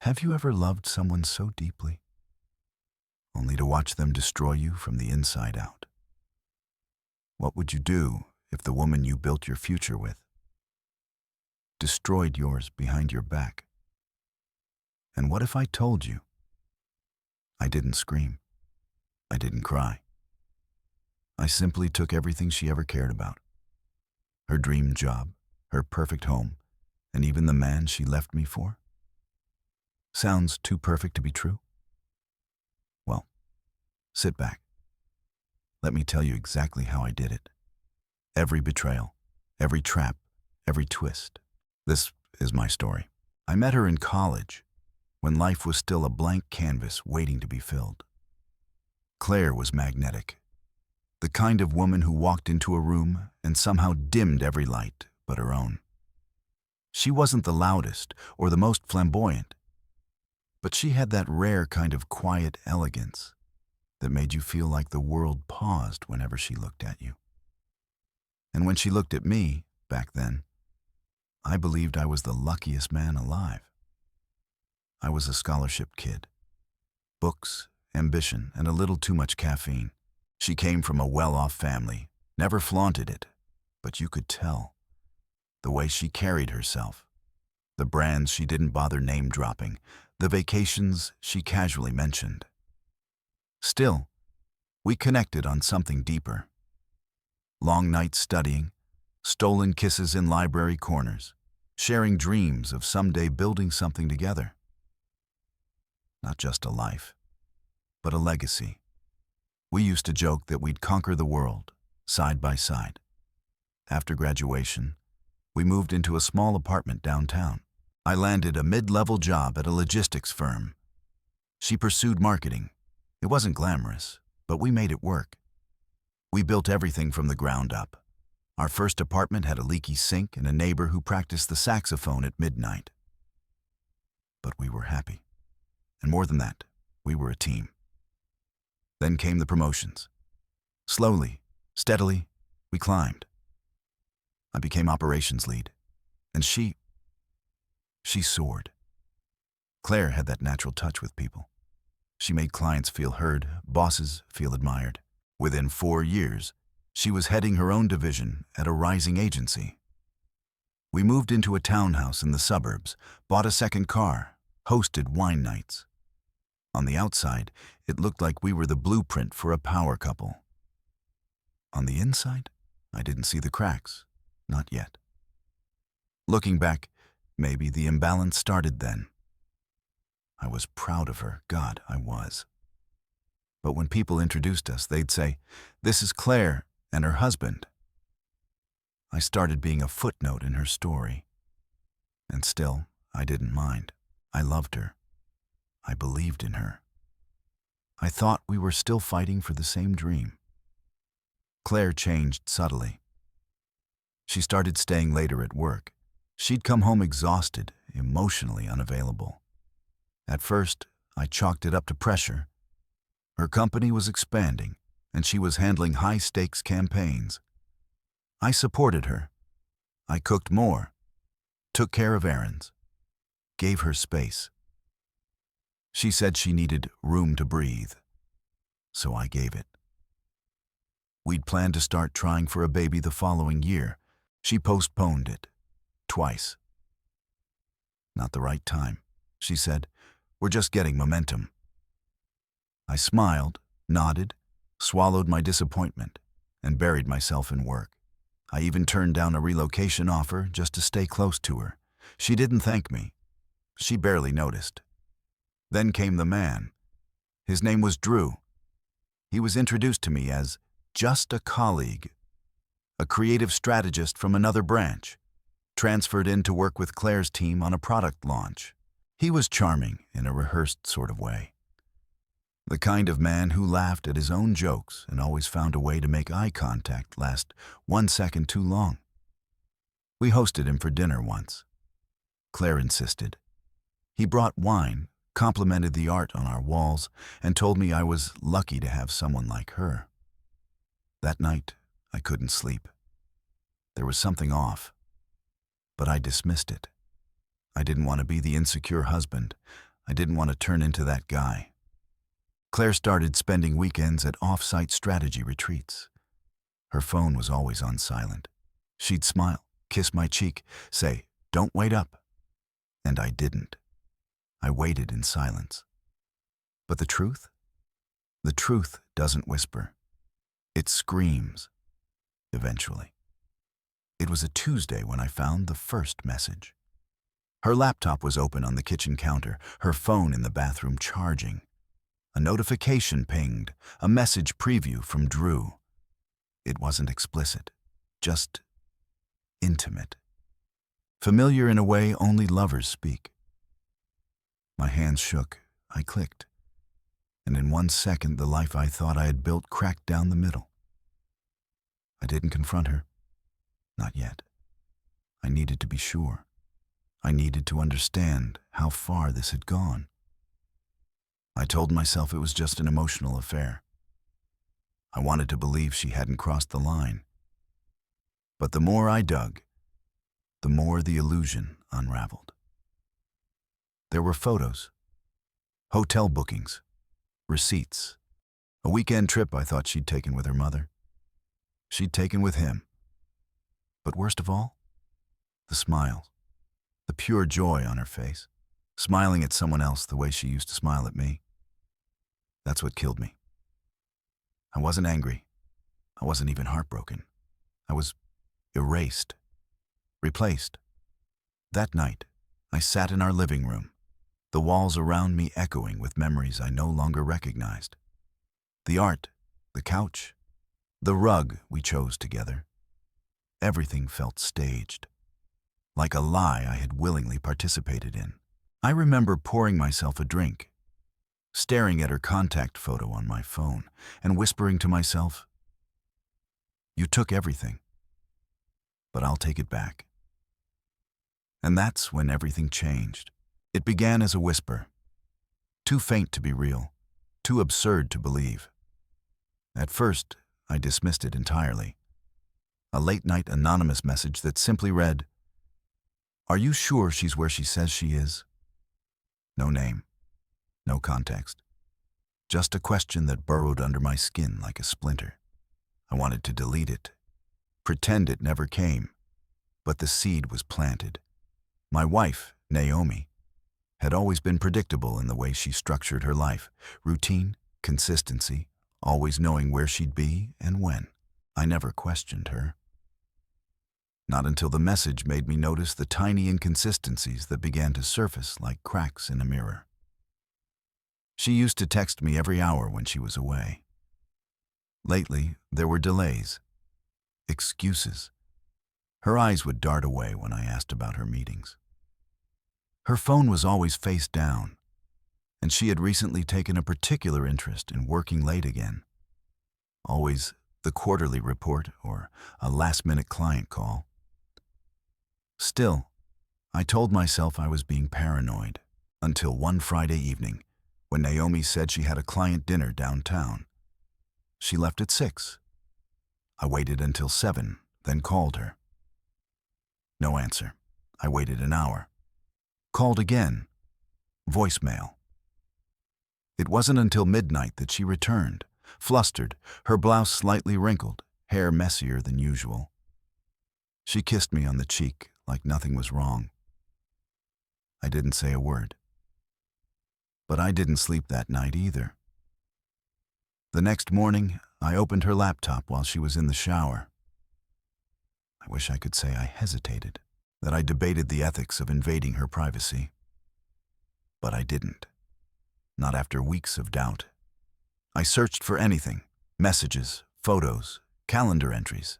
Have you ever loved someone so deeply, only to watch them destroy you from the inside out? What would you do if the woman you built your future with destroyed yours behind your back? And what if I told you I didn't scream, I didn't cry? I simply took everything she ever cared about, her dream job, her perfect home, and even the man she left me for. Sounds too perfect to be true? Well, sit back. Let me tell you exactly how I did it. Every betrayal, every trap, every twist. This is my story. I met her in college, when life was still a blank canvas waiting to be filled. Claire was magnetic, the kind of woman who walked into a room and somehow dimmed every light but her own. She wasn't the loudest or the most flamboyant, but she had that rare kind of quiet elegance that made you feel like the world paused whenever she looked at you. And when she looked at me, back then, I believed I was the luckiest man alive. I was a scholarship kid. Books, ambition, and a little too much caffeine. She came from a well-off family, never flaunted it, but you could tell. The way she carried herself, the brands she didn't bother name-dropping, the vacations she casually mentioned. Still, we connected on something deeper. Long nights studying, stolen kisses in library corners, sharing dreams of someday building something together. Not just a life, but a legacy. We used to joke that we'd conquer the world, side by side. After graduation, we moved into a small apartment downtown. I landed a mid-level job at a logistics firm. She pursued marketing. It wasn't glamorous, but we made it work. We built everything from the ground up. Our first apartment had a leaky sink and a neighbor who practiced the saxophone at midnight. But we were happy. And more than that, we were a team. Then came the promotions. Slowly, steadily, we climbed. I became operations lead, and she soared. Claire had that natural touch with people. She made clients feel heard, bosses feel admired. Within 4 years, she was heading her own division at a rising agency. We moved into a townhouse in the suburbs, bought a second car, hosted wine nights. On the outside, it looked like we were the blueprint for a power couple. On the inside, I didn't see the cracks, not yet. Looking back, maybe the imbalance started then. I was proud of her, God, I was. But when people introduced us, they'd say, "This is Claire and her husband." I started being a footnote in her story. And still, I didn't mind. I loved her. I believed in her. I thought we were still fighting for the same dream. Claire changed subtly. She started staying later at work. She'd come home exhausted, emotionally unavailable. At first, I chalked it up to pressure. Her company was expanding, and she was handling high-stakes campaigns. I supported her. I cooked more, took care of errands, gave her space. She said she needed room to breathe, so I gave it. We'd planned to start trying for a baby the following year. She postponed it, twice. "Not the right time," she said. "We're just getting momentum." I smiled, nodded, swallowed my disappointment, and buried myself in work. I even turned down a relocation offer just to stay close to her. She didn't thank me. She barely noticed. Then came the man. His name was Drew. He was introduced to me as just a colleague, a creative strategist from another branch, transferred in to work with Claire's team on a product launch. He was charming in a rehearsed sort of way. The kind of man who laughed at his own jokes and always found a way to make eye contact last 1 second too long. We hosted him for dinner once. Claire insisted. He brought wine, complimented the art on our walls, and told me I was lucky to have someone like her. That night, I couldn't sleep. There was something off, but I dismissed it. I didn't want to be the insecure husband. I didn't want to turn into that guy. Claire started spending weekends at off-site strategy retreats. Her phone was always on silent. She'd smile, kiss my cheek, say, "Don't wait up." And I didn't. I waited in silence. But the truth? The truth doesn't whisper. It screams, eventually. It was a Tuesday when I found the first message. Her laptop was open on the kitchen counter, her phone in the bathroom charging. A notification pinged, a message preview from Drew. It wasn't explicit, just intimate. Familiar in a way only lovers speak. My hands shook, I clicked, and in 1 second the life I thought I had built cracked down the middle. I didn't confront her. Not yet. I needed to be sure. I needed to understand how far this had gone. I told myself it was just an emotional affair. I wanted to believe she hadn't crossed the line. But the more I dug, the more the illusion unraveled. There were photos, hotel bookings, receipts, a weekend trip I thought she'd taken with her mother. She'd taken with him. But worst of all, the smiles, the pure joy on her face, smiling at someone else the way she used to smile at me. That's what killed me. I wasn't angry. I wasn't even heartbroken. I was erased, replaced. That night, I sat in our living room, the walls around me echoing with memories I no longer recognized. The art, the couch, the rug we chose together. Everything felt staged, like a lie I had willingly participated in. I remember pouring myself a drink, staring at her contact photo on my phone, and whispering to myself, "You took everything, but I'll take it back." And that's when everything changed. It began as a whisper, too faint to be real, too absurd to believe. At first, I dismissed it entirely. A late-night anonymous message that simply read, "Are you sure she's where she says she is?" No name, no context. Just a question that burrowed under my skin like a splinter. I wanted to delete it, pretend it never came, but the seed was planted. My wife, Naomi, had always been predictable in the way she structured her life. Routine, consistency, always knowing where she'd be and when. I never questioned her. Not until the message made me notice the tiny inconsistencies that began to surface like cracks in a mirror. She used to text me every hour when she was away. Lately, there were delays, excuses. Her eyes would dart away when I asked about her meetings. Her phone was always face down, and she had recently taken a particular interest in working late again. Always the quarterly report or a last-minute client call. Still, I told myself I was being paranoid until one Friday evening when Naomi said she had a client dinner downtown. She left at 6. I waited until 7, then called her. No answer. I waited an hour. Called again. Voicemail. It wasn't until midnight that she returned, flustered, her blouse slightly wrinkled, hair messier than usual. She kissed me on the cheek like nothing was wrong. I didn't say a word. But I didn't sleep that night either. The next morning, I opened her laptop while she was in the shower. I wish I could say I hesitated, that I debated the ethics of invading her privacy. But I didn't. Not after weeks of doubt. I searched for anything, messages, photos, calendar entries.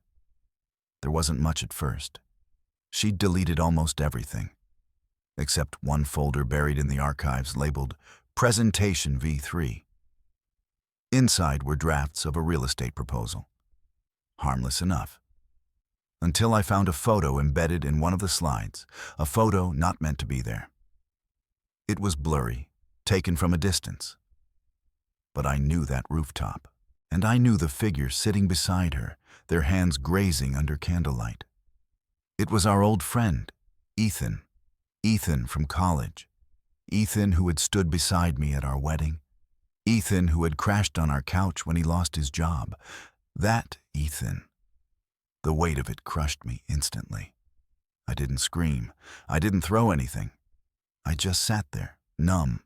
There wasn't much at first. She'd deleted almost everything, except one folder buried in the archives labeled Presentation V3. Inside were drafts of a real estate proposal. Harmless enough. Until I found a photo embedded in one of the slides, a photo not meant to be there. It was blurry, taken from a distance. But I knew that rooftop, and I knew the figure sitting beside her, their hands grazing under candlelight. It was our old friend, Ethan from college. Ethan, who had stood beside me at our wedding. Ethan, who had crashed on our couch when he lost his job. That Ethan. The weight of it crushed me instantly. I didn't scream. I didn't throw anything. I just sat there, numb,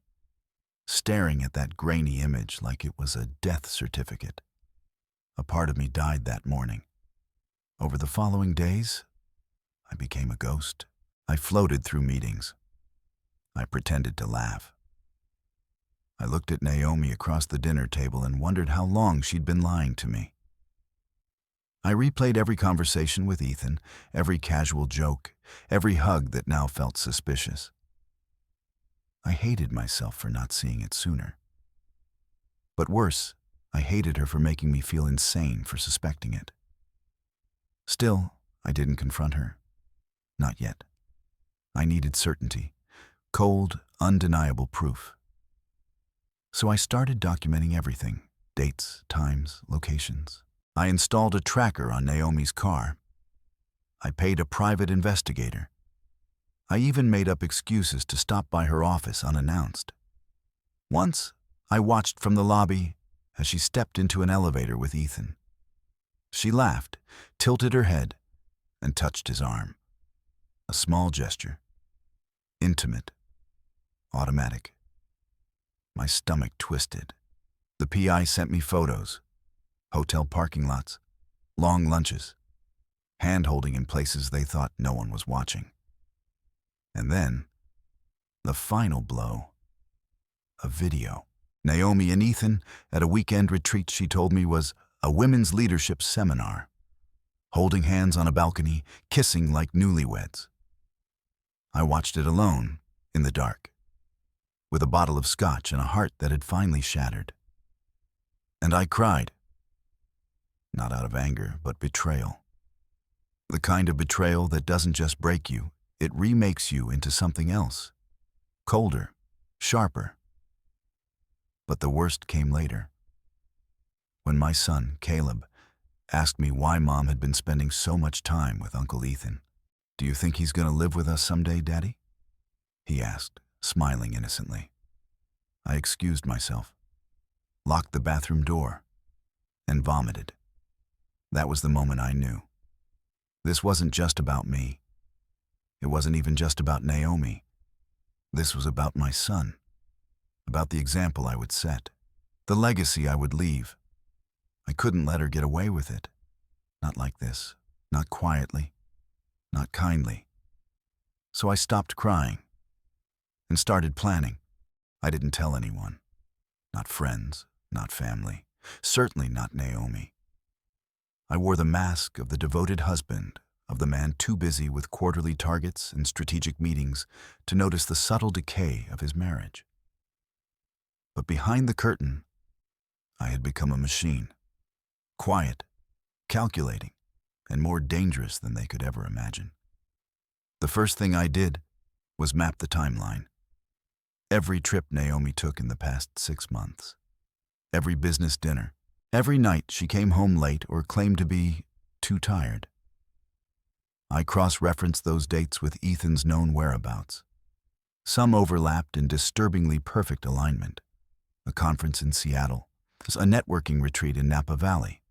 staring at that grainy image like it was a death certificate. A part of me died that morning. Over the following days, I became a ghost. I floated through meetings. I pretended to laugh. I looked at Naomi across the dinner table and wondered how long she'd been lying to me. I replayed every conversation with Ethan, every casual joke, every hug that now felt suspicious. I hated myself for not seeing it sooner. But worse, I hated her for making me feel insane for suspecting it. Still, I didn't confront her. Not yet. I needed certainty, cold, undeniable proof. So I started documenting everything: dates, times, locations. I installed a tracker on Naomi's car. I paid a private investigator. I even made up excuses to stop by her office unannounced. Once, I watched from the lobby as she stepped into an elevator with Ethan. She laughed, tilted her head, and touched his arm. A small gesture. Intimate. Automatic. My stomach twisted. The PI sent me photos. Hotel parking lots. Long lunches. Hand-holding in places they thought no one was watching. And then, the final blow. A video. Naomi and Ethan at a weekend retreat she told me was a women's leadership seminar. Holding hands on a balcony, kissing like newlyweds. I watched it alone, in the dark, with a bottle of scotch and a heart that had finally shattered. And I cried. Not out of anger, but betrayal. The kind of betrayal that doesn't just break you, it remakes you into something else. Colder, sharper. But the worst came later. When my son, Caleb, asked me why Mom had been spending so much time with Uncle Ethan. "Do you think he's going to live with us someday, Daddy?" he asked, smiling innocently. I excused myself, locked the bathroom door, and vomited. That was the moment I knew. This wasn't just about me. It wasn't even just about Naomi. This was about my son, about the example I would set, the legacy I would leave. I couldn't let her get away with it. Not like this, not quietly, not kindly. So I stopped crying and started planning. I didn't tell anyone. Not friends, not family, certainly not Naomi. I wore the mask of the devoted husband, of the man too busy with quarterly targets and strategic meetings to notice the subtle decay of his marriage. But behind the curtain, I had become a machine. Quiet, calculating, and more dangerous than they could ever imagine. The first thing I did was map the timeline. Every trip Naomi took in the past 6 months. Every business dinner. Every night she came home late or claimed to be too tired. I cross-referenced those dates with Ethan's known whereabouts. Some overlapped in disturbingly perfect alignment. A conference in Seattle, a networking retreat in Napa Valley,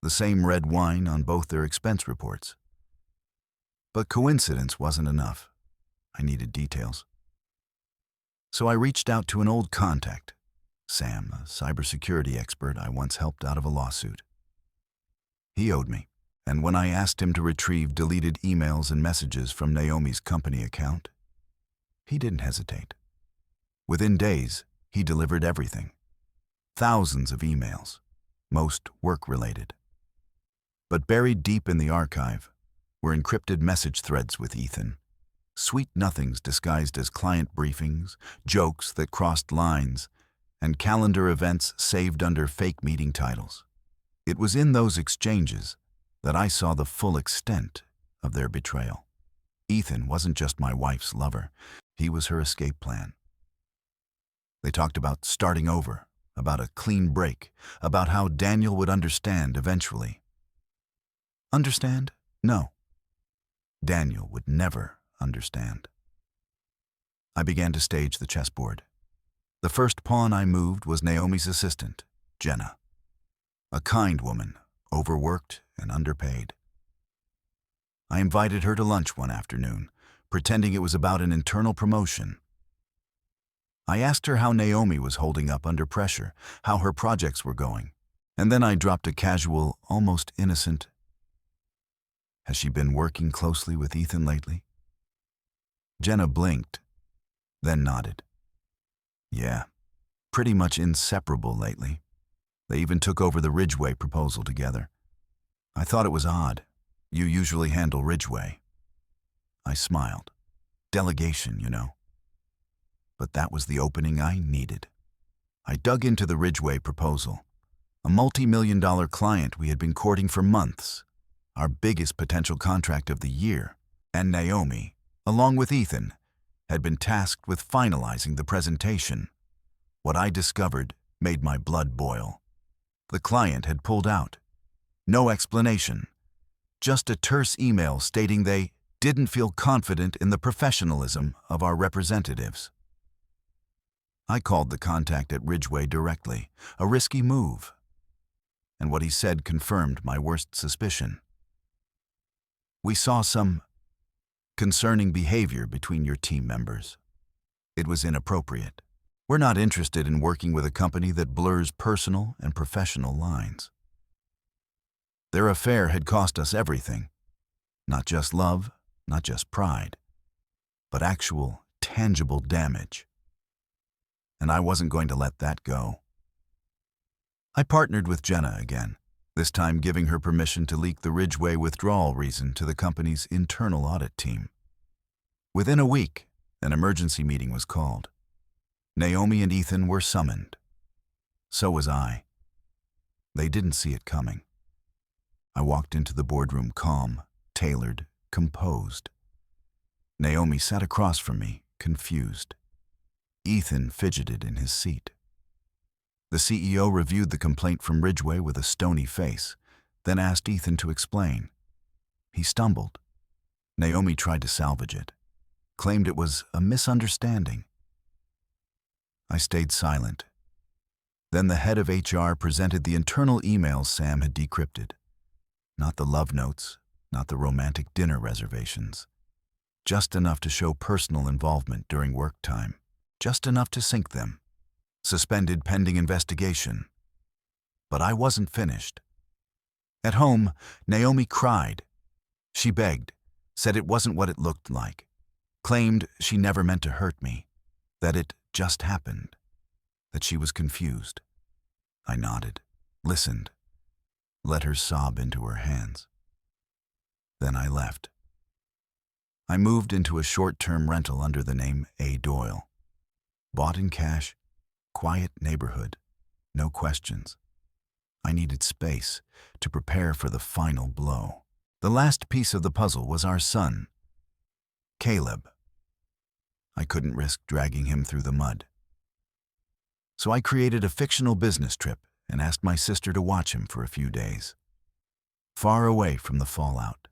the same red wine on both their expense reports. But coincidence wasn't enough. I needed details. So I reached out to an old contact, Sam, a cybersecurity expert I once helped out of a lawsuit. He owed me, and when I asked him to retrieve deleted emails and messages from Naomi's company account, he didn't hesitate. Within days, he delivered everything. Thousands of emails, most work-related. But buried deep in the archive were encrypted message threads with Ethan, sweet nothings disguised as client briefings, jokes that crossed lines, and calendar events saved under fake meeting titles. It was in those exchanges that I saw the full extent of their betrayal. Ethan wasn't just my wife's lover, he was her escape plan. They talked about starting over, about a clean break, about how Daniel would understand eventually. Understand? No. Daniel would never understand. I began to stage the chessboard. The first pawn I moved was Naomi's assistant, Jenna. A kind woman, overworked and underpaid. I invited her to lunch one afternoon, pretending it was about an internal promotion. I asked her how Naomi was holding up under pressure, how her projects were going, and then I dropped a casual, almost innocent, "Has she been working closely with Ethan lately?" Jenna blinked, then nodded. "Yeah, pretty much inseparable lately. They even took over the Ridgeway proposal together. I thought it was odd. You usually handle Ridgeway." I smiled. Delegation, you know. But that was the opening I needed. I dug into the Ridgeway proposal, a multi-million-dollar client we had been courting for months, our biggest potential contract of the year, and Naomi, along with Ethan, had been tasked with finalizing the presentation. What I discovered made my blood boil. The client had pulled out. No explanation. Just a terse email stating they didn't feel confident in the professionalism of our representatives. I called the contact at Ridgeway directly, a risky move. And what he said confirmed my worst suspicion. "We saw some concerning behavior between your team members. It was inappropriate. We're not interested in working with a company that blurs personal and professional lines." Their affair had cost us everything. Not just love, not just pride, but actual, tangible damage. And I wasn't going to let that go. I partnered with Jenna again, this time giving her permission to leak the Ridgeway withdrawal reason to the company's internal audit team. Within a week, an emergency meeting was called. Naomi and Ethan were summoned. So was I. They didn't see it coming. I walked into the boardroom calm, tailored, composed. Naomi sat across from me, confused. Ethan fidgeted in his seat. The CEO reviewed the complaint from Ridgeway with a stony face, then asked Ethan to explain. He stumbled. Naomi tried to salvage it, claimed it was a misunderstanding. I stayed silent. Then the head of HR presented the internal emails Sam had decrypted. Not the love notes, not the romantic dinner reservations. Just enough to show personal involvement during work time. Just enough to sink them. Suspended pending investigation. But I wasn't finished. At home, Naomi cried. She begged, said it wasn't what it looked like, claimed she never meant to hurt me, that it just happened, that she was confused. I nodded, listened, let her sob into her hands. Then I left. I moved into a short-term rental under the name A. Doyle. Bought in cash, quiet neighborhood, no questions. I needed space to prepare for the final blow. The last piece of the puzzle was our son, Caleb. I couldn't risk dragging him through the mud. So I created a fictional business trip and asked my sister to watch him for a few days. Far away from the fallout,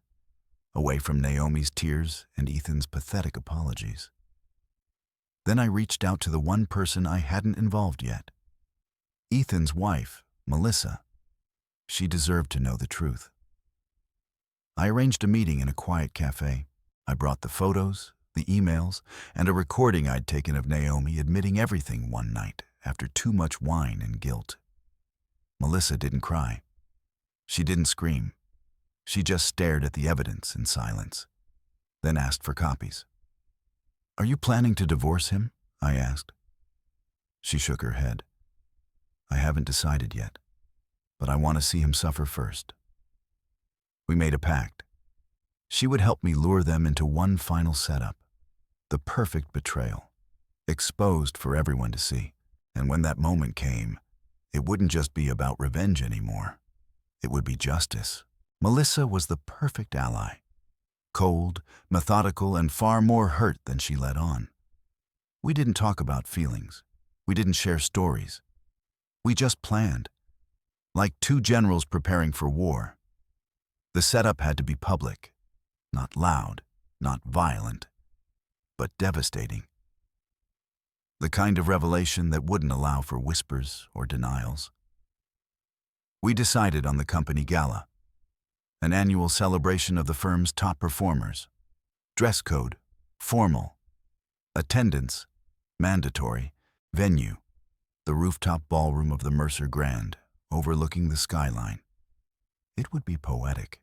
away from Naomi's tears and Ethan's pathetic apologies. Then I reached out to the one person I hadn't involved yet. Ethan's wife, Melissa. She deserved to know the truth. I arranged a meeting in a quiet cafe. I brought the photos, the emails, and a recording I'd taken of Naomi admitting everything one night after too much wine and guilt. Melissa didn't cry. She didn't scream. She just stared at the evidence in silence, then asked for copies. "Are you planning to divorce him?" I asked. She shook her head. "I haven't decided yet, but I want to see him suffer first." We made a pact. She would help me lure them into one final setup, the perfect betrayal, exposed for everyone to see. And when that moment came, it wouldn't just be about revenge anymore. It would be justice. Melissa was the perfect ally. Cold, methodical, and far more hurt than she let on. We didn't talk about feelings. We didn't share stories. We just planned. Like two generals preparing for war. The setup had to be public. Not loud, not violent, but devastating. The kind of revelation that wouldn't allow for whispers or denials. We decided on the company gala, an annual celebration of the firm's top performers. Dress code, formal. Attendance, mandatory. Venue, the rooftop ballroom of the Mercer Grand, overlooking the skyline. It would be poetic.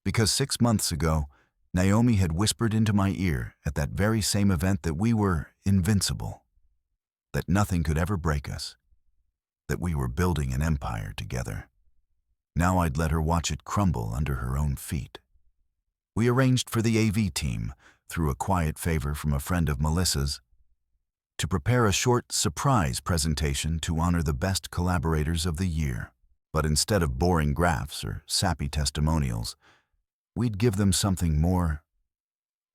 Because 6 months ago, Naomi had whispered into my ear at that very same event that we were invincible, that nothing could ever break us, that we were building an empire together. Now I'd let her watch it crumble under her own feet. We arranged for the AV team, through a quiet favor from a friend of Melissa's, to prepare a short surprise presentation to honor the best collaborators of the year. But instead of boring graphs or sappy testimonials, we'd give them something more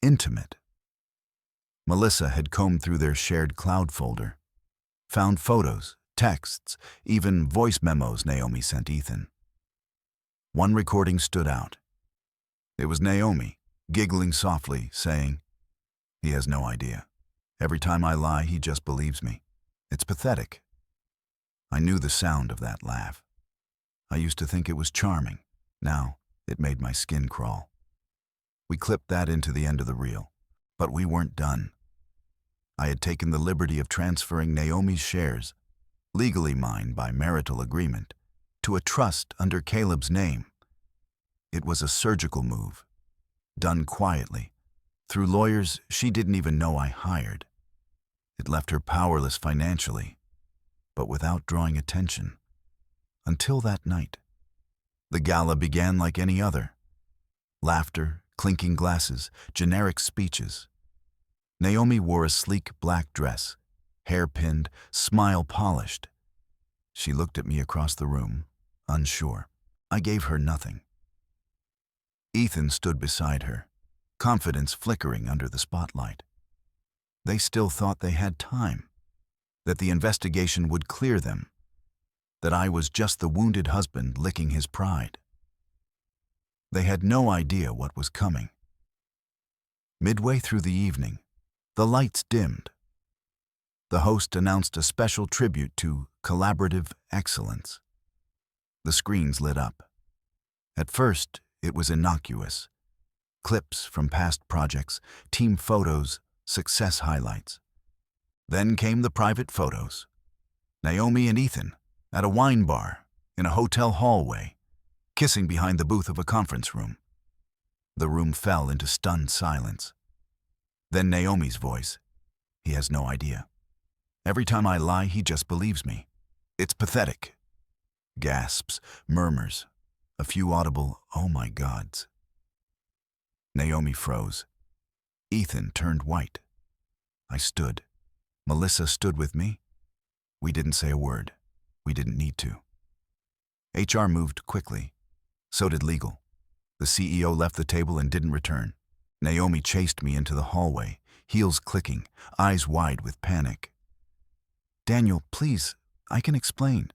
intimate. Melissa had combed through their shared cloud folder, found photos, texts, even voice memos Naomi sent Ethan. One recording stood out. It was Naomi, giggling softly, saying, "He has no idea. Every time I lie, he just believes me. It's pathetic." I knew the sound of that laugh. I used to think it was charming. Now, it made my skin crawl. We clipped that into the end of the reel, but we weren't done. I had taken the liberty of transferring Naomi's shares, legally mine by marital agreement, to a trust under Caleb's name. It was a surgical move, done quietly, through lawyers she didn't even know I hired. It left her powerless financially, but without drawing attention. Until that night. The gala began like any other. Laughter, clinking glasses, generic speeches. Naomi wore a sleek black dress, hair pinned, smile polished. She looked at me across the room, unsure. I gave her nothing. Ethan stood beside her, confidence flickering under the spotlight. They still thought they had time, that the investigation would clear them, that I was just the wounded husband licking his pride. They had no idea what was coming. Midway through the evening, the lights dimmed. The host announced a special tribute to collaborative excellence. The screens lit up. At first, it was innocuous. Clips from past projects, team photos, success highlights. Then came the private photos. Naomi and Ethan, at a wine bar, in a hotel hallway, kissing behind the booth of a conference room. The room fell into stunned silence. Then Naomi's voice. "He has no idea. Every time I lie, he just believes me. It's pathetic." Gasps, murmurs, a few audible "oh my gods." Naomi froze. Ethan turned white. I stood. Melissa stood with me. We didn't say a word. We didn't need to. HR moved quickly. So did legal. The CEO left the table and didn't return. Naomi chased me into the hallway, heels clicking, eyes wide with panic. "Daniel, please, I can explain."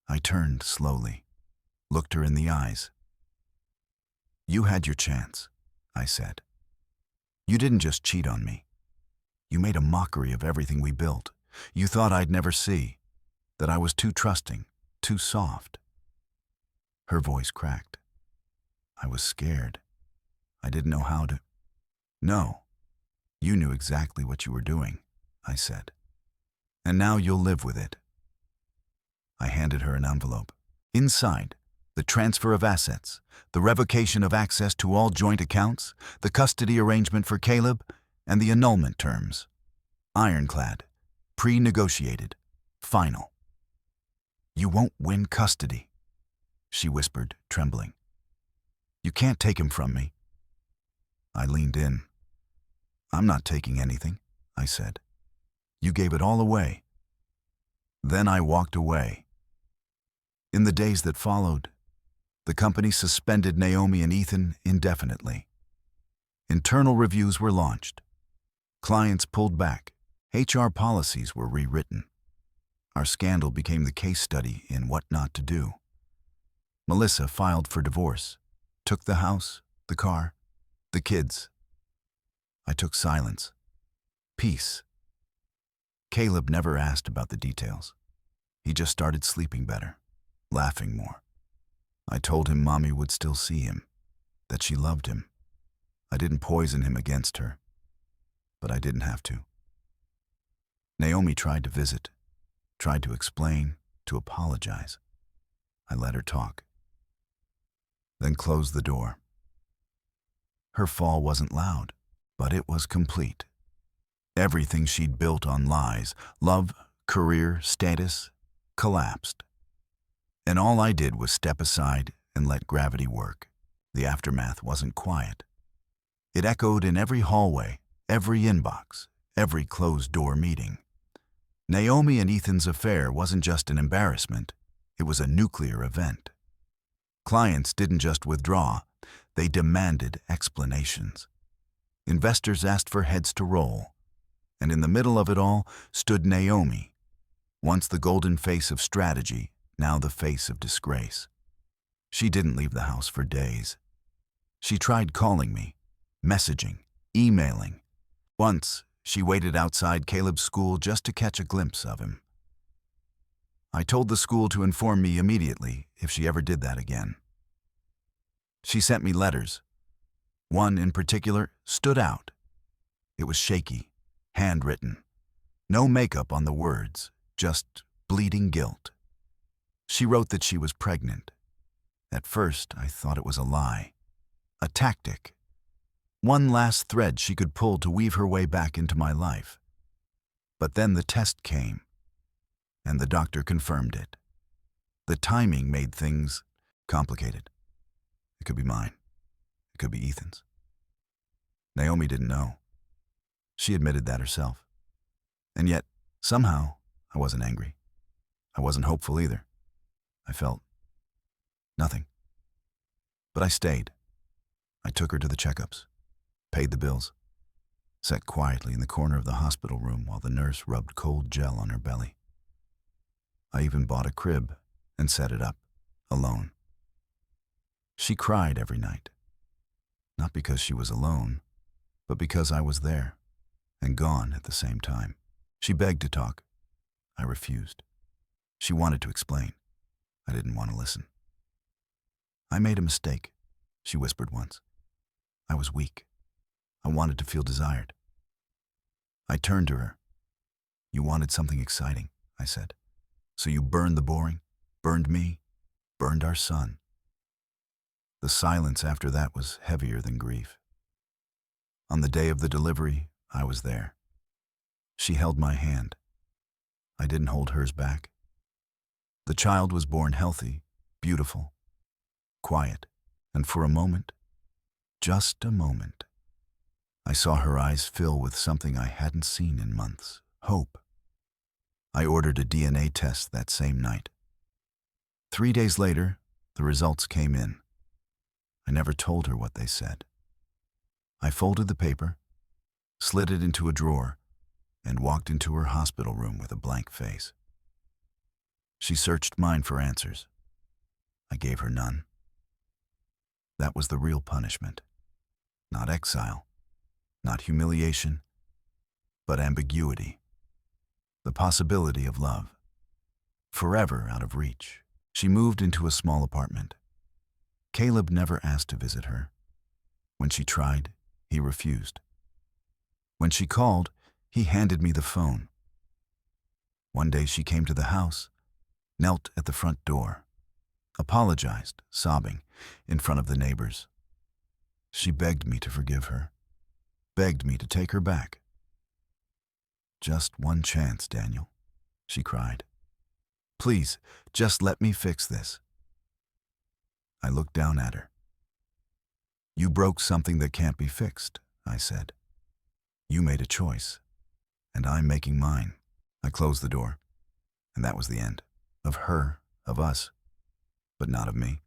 I turned slowly, looked her in the eyes. "You had your chance," I said. "You didn't just cheat on me. You made a mockery of everything we built. You thought I'd never see, that I was too trusting, too soft." Her voice cracked. I was scared. I didn't know how to. "No, you knew exactly what you were doing," I said. "And now you'll live with it." I handed her an envelope. Inside, the transfer of assets, the revocation of access to all joint accounts, the custody arrangement for Caleb, and the annulment terms. Ironclad, pre-negotiated, final. "You won't win custody," she whispered, trembling. "You can't take him from me." I leaned in. "I'm not taking anything," I said. "You gave it all away." Then I walked away. In the days that followed, the company suspended Naomi and Ethan indefinitely. Internal reviews were launched. Clients pulled back. HR policies were rewritten. Our scandal became the case study in what not to do. Melissa filed for divorce, took the house, the car, the kids. I took silence, peace, Caleb never asked about the details. He just started sleeping better, laughing more. I told him Mommy would still see him, that she loved him. I didn't poison him against her, but I didn't have to. Naomi tried to visit, tried to explain, to apologize. I let her talk, then closed the door. Her fall wasn't loud, but it was complete. Everything she'd built on lies, love, career, status, collapsed. And all I did was step aside and let gravity work. The aftermath wasn't quiet. It echoed in every hallway, every inbox, every closed-door meeting. Naomi and Ethan's affair wasn't just an embarrassment, it was a nuclear event. Clients didn't just withdraw, they demanded explanations. Investors asked for heads to roll, and in the middle of it all stood Naomi, once the golden face of strategy, now the face of disgrace. She didn't leave the house for days. She tried calling me, messaging, emailing. Once, she waited outside Caleb's school just to catch a glimpse of him. I told the school to inform me immediately if she ever did that again. She sent me letters. One in particular stood out. It was shaky, handwritten. No makeup on the words, just bleeding guilt. She wrote that she was pregnant. At first, I thought it was a lie, a tactic. One last thread she could pull to weave her way back into my life. But then the test came, and the doctor confirmed it. The timing made things complicated. It could be mine. It could be Ethan's. Naomi didn't know. She admitted that herself. And yet, somehow, I wasn't angry. I wasn't hopeful either. I felt nothing. But I stayed. I took her to the checkups, paid the bills, sat quietly in the corner of the hospital room while the nurse rubbed cold gel on her belly. I even bought a crib and set it up, alone. She cried every night, not because she was alone, but because I was there and gone at the same time. She begged to talk. I refused. She wanted to explain. I didn't want to listen. I made a mistake, she whispered once. I was weak. I wanted to feel desired. I turned to her. You wanted something exciting, I said. So you burned the boring, burned me, burned our son. The silence after that was heavier than grief. On the day of the delivery, I was there. She held my hand. I didn't hold hers back. The child was born healthy, beautiful, quiet, and for a moment, just a moment, I saw her eyes fill with something I hadn't seen in months, hope. I ordered a DNA test that same night. 3 days later, the results came in. I never told her what they said. I folded the paper, slid it into a drawer, and walked into her hospital room with a blank face. She searched mine for answers. I gave her none. That was the real punishment. Not exile, not humiliation, but ambiguity. The possibility of love. Forever out of reach. She moved into a small apartment. Caleb never asked to visit her. When she tried, he refused. When she called, he handed me the phone. One day she came to the house, knelt at the front door, apologized, sobbing, in front of the neighbors. She begged me to forgive her, begged me to take her back. Just one chance, Daniel, she cried. Please, just let me fix this. I looked down at her. You broke something that can't be fixed, I said. You made a choice, and I'm making mine. I closed the door, and that was the end. Of her, of us, but not of me.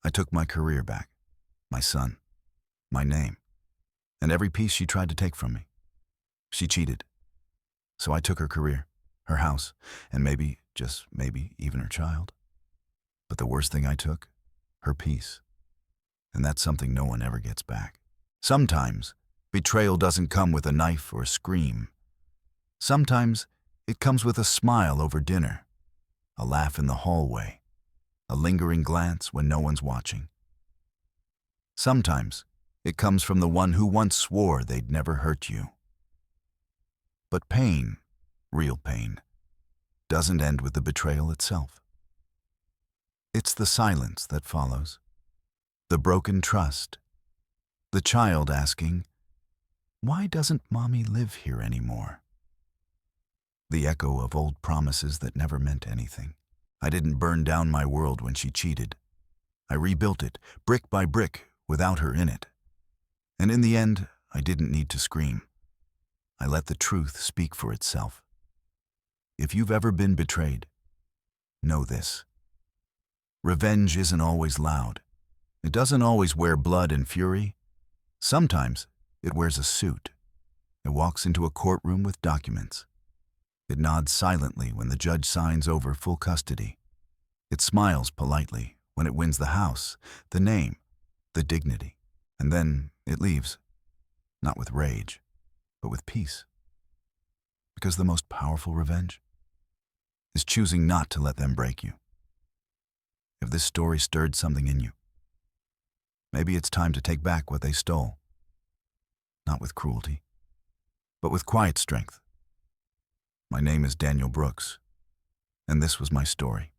I took my career back, my son, my name, and every piece she tried to take from me. She cheated. So I took her career, her house, and maybe, just maybe, even her child. But the worst thing I took, her peace. And that's something no one ever gets back. Sometimes, betrayal doesn't come with a knife or a scream. Sometimes it comes with a smile over dinner, a laugh in the hallway, a lingering glance when no one's watching. Sometimes it comes from the one who once swore they'd never hurt you. But pain, real pain, doesn't end with the betrayal itself. It's the silence that follows, the broken trust, the child asking, "Why doesn't Mommy live here anymore?" The echo of old promises that never meant anything. I didn't burn down my world when she cheated. I rebuilt it, brick by brick, without her in it. And in the end, I didn't need to scream. I let the truth speak for itself. If you've ever been betrayed, know this. Revenge isn't always loud. It doesn't always wear blood and fury. Sometimes it wears a suit. It walks into a courtroom with documents. It nods silently when the judge signs over full custody. It smiles politely when it wins the house, the name, the dignity. And then it leaves, not with rage, but with peace. Because the most powerful revenge is choosing not to let them break you. If this story stirred something in you, maybe it's time to take back what they stole. Not with cruelty, but with quiet strength. My name is Daniel Brooks, and this was my story.